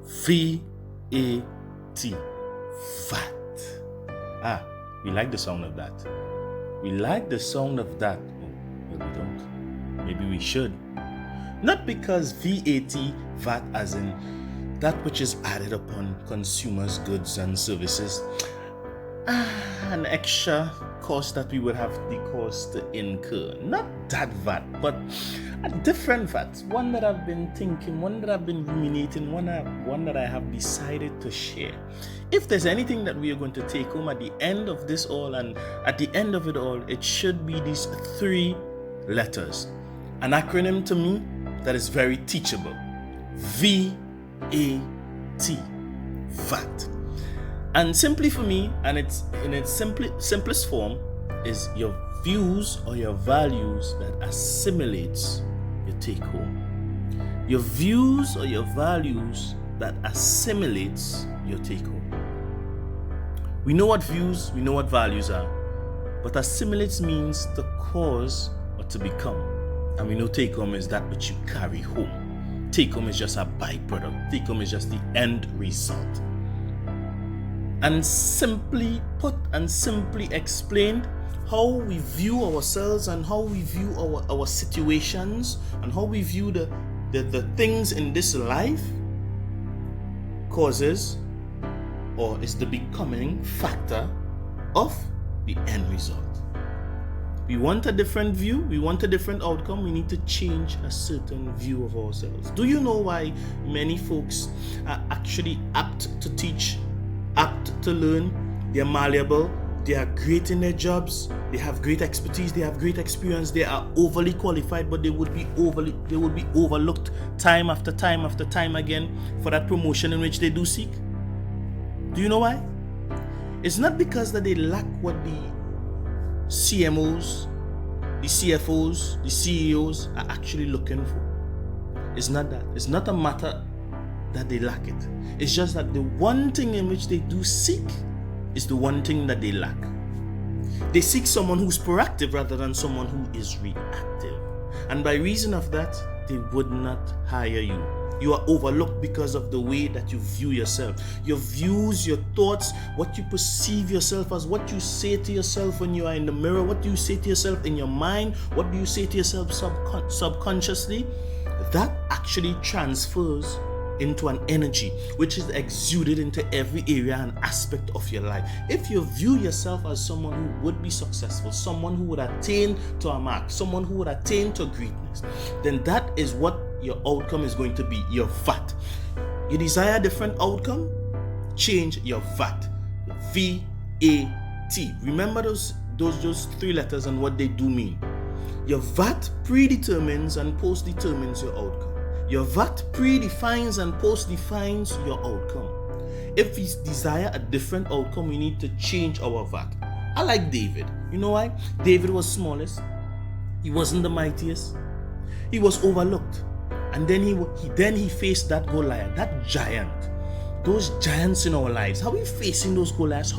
V.A.T. V.A.T. We like the sound of that. We like the sound of that. Oh, well, we don't. Maybe we should. Not because V.A.T. VAT as in that which is added upon consumers' goods and services. An extra cost that we would have the cost to incur. Not that VAT, but a different VAT. One that I've been thinking, one that I've been ruminating, one that I have decided to share. If there's anything that we are going to take home at the end of this all, and at the end of it all, it should be these 3 letters. An acronym to me that is very teachable. V.A.T. VAT. And simply for me, and it's in its simplest form, is your views or your values that assimilates your take home. Your views or your values that assimilates your take home. We know what views, we know what values are, but assimilates means to cause or to become. And we know take home is that which you carry home. Take home is just a byproduct. Take home is just the end result. And simply put and simply explained, how we view ourselves and how we view our situations and how we view the things in this life causes or is the becoming factor of the end result. We want a different view, we want a different outcome, we need to change a certain view of ourselves. Do you know why many folks are actually apt to teach, apt to learn, they're malleable, they are great in their jobs, they have great expertise, they have great experience, they are overly qualified, but they would be overlooked time after time after time again for that promotion in which they do seek? Do you know why? It's not because that they lack what the CMOs, the CFOs, the CEOs are actually looking for. It's not that. It's not a matter that they lack it. It's just that the one thing in which they do seek is the one thing that they lack. They seek someone who's proactive rather than someone who is reactive. And by reason of that, they would not hire you. You are overlooked because of the way that you view yourself. Your views, your thoughts, what you perceive yourself as, what you say to yourself when you are in the mirror, what do you say to yourself in your mind, what do you say to yourself subconsciously, that actually transfers into an energy which is exuded into every area and aspect of your life. If you view yourself as someone who would be successful, someone who would attain to a mark, someone who would attain to greatness, then that is what your outcome is going to be, your VAT. You desire a different outcome? Change your VAT. V.A.T. Remember those 3 letters and what they do mean. Your VAT predetermines and post-determines your outcome. Your VAT predefines and post-defines your outcome. If we desire a different outcome, we need to change our VAT. I like David. You know why? David was smallest. He wasn't the mightiest. He was overlooked. And then he faced that Goliath, that giant. Those giants in our lives. How are we facing those Goliaths?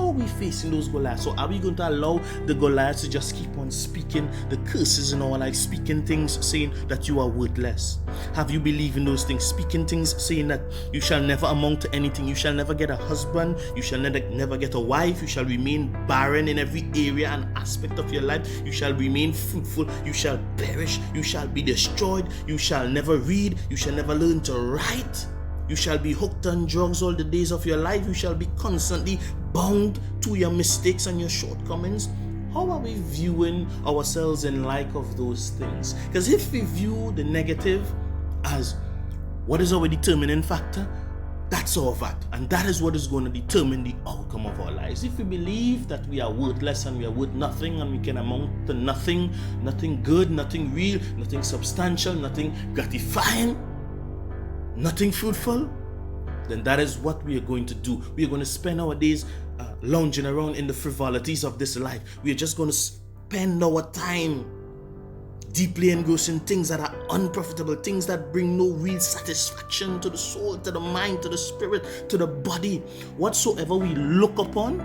So are we going to allow the Goliaths to just keep on speaking the curses in our life, speaking things saying that you are worthless? Have you believed in those things, speaking things saying that you shall never amount to anything, you shall never get a husband, you shall never get a wife, you shall remain barren in every area and aspect of your life, you shall remain fruitful, you shall perish, you shall be destroyed, you shall never read, you shall never learn to write? You shall be hooked on drugs all the days of your life. You shall be constantly bound to your mistakes and your shortcomings. How are we viewing ourselves in light of those things? Because if we view the negative as what is our determining factor, that's our VAT. And that is what is going to determine the outcome of our lives. If we believe that we are worthless and we are worth nothing and we can amount to nothing, nothing good, nothing real, nothing substantial, nothing gratifying, nothing fruitful, then that is what we are going to do. We are going to spend our days lounging around in the frivolities of this life. We are just going to spend our time deeply engrossed in things that are unprofitable, things that bring no real satisfaction to the soul, to the mind, to the spirit, to the body. Whatsoever we look upon,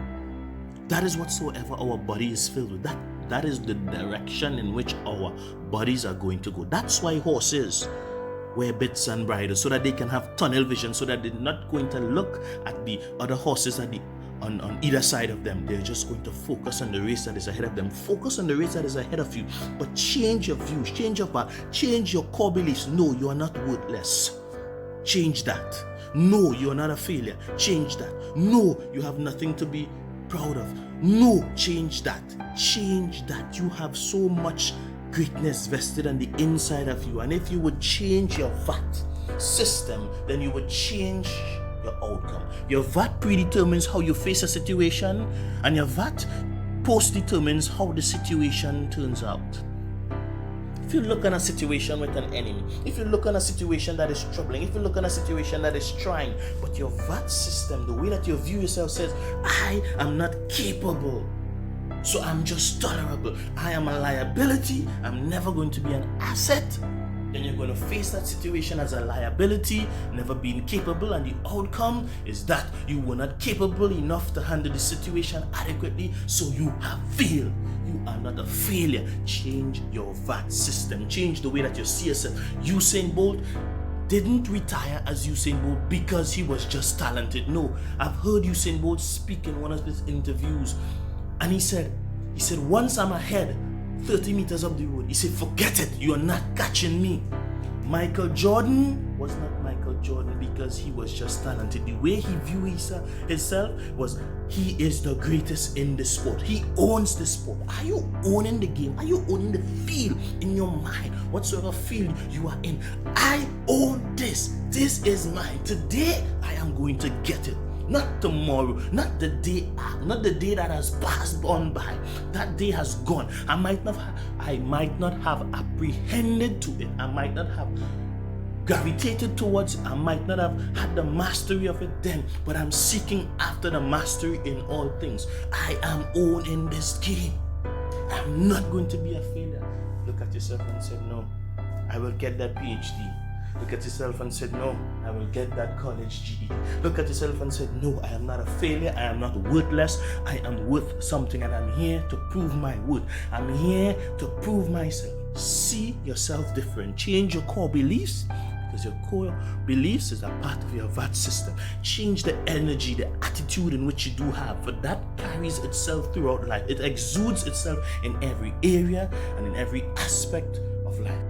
that is whatsoever our body is filled with. That is the direction in which our bodies are going to go. That's why horses wear bits and bridles so that they can have tunnel vision, so that they're not going to look at the other horses on either side of them. They're just going to focus on the race that is ahead of them. Focus on the race that is ahead of you, but change your views, change your path, change your core beliefs. No, you are not worthless. Change that. No, you are not a failure. Change that. No, you have nothing to be proud of. No, change that. Change that. You have so much greatness vested on the inside of you. And if you would change your V.A.T system, then you would change your outcome. Your V.A.T predetermines how you face a situation, and your V.A.T post determines how the situation turns out. If you look at a situation with an enemy, if you look at a situation that is troubling, if you look at a situation that is trying, but your V.A.T system, the way that you view yourself says, I am not capable, so I'm just tolerable. I am a liability. I'm never going to be an asset. Then you're going to face that situation as a liability, never being capable, and the outcome is that you were not capable enough to handle the situation adequately, so you have failed. You are not a failure. Change your V.A.T system. Change the way that you see yourself. Usain Bolt didn't retire as Usain Bolt because he was just talented. No, I've heard Usain Bolt speak in one of his interviews, and he said, once I'm ahead 30 meters up the road, he said, forget it, you are not catching me. Michael Jordan was not Michael Jordan because he was just talented. The way he viewed himself was, he is the greatest in the sport. He owns the sport. Are you owning the game? Are you owning the field in your mind? Whatsoever field you are in, I own this. This is mine. Today, I am going to get it. Not tomorrow, not the day that has passed on by. That day has gone. I might not have apprehended to it. I might not have gravitated towards it. I might not have had the mastery of it then, but I'm seeking after the mastery in all things. I am owning this game. I'm not going to be a failure. Look at yourself and say, no, I will get that PhD. Look at yourself and said, no, I will get that college GED. Look at yourself and said, no, I am not a failure. I am not worthless. I am worth something, and I'm here to prove my worth. I'm here to prove myself. See yourself different. Change your core beliefs, because your core beliefs is a part of your V.A.T system. Change the energy, the attitude in which you do have, for that carries itself throughout life. It exudes itself in every area and in every aspect of life.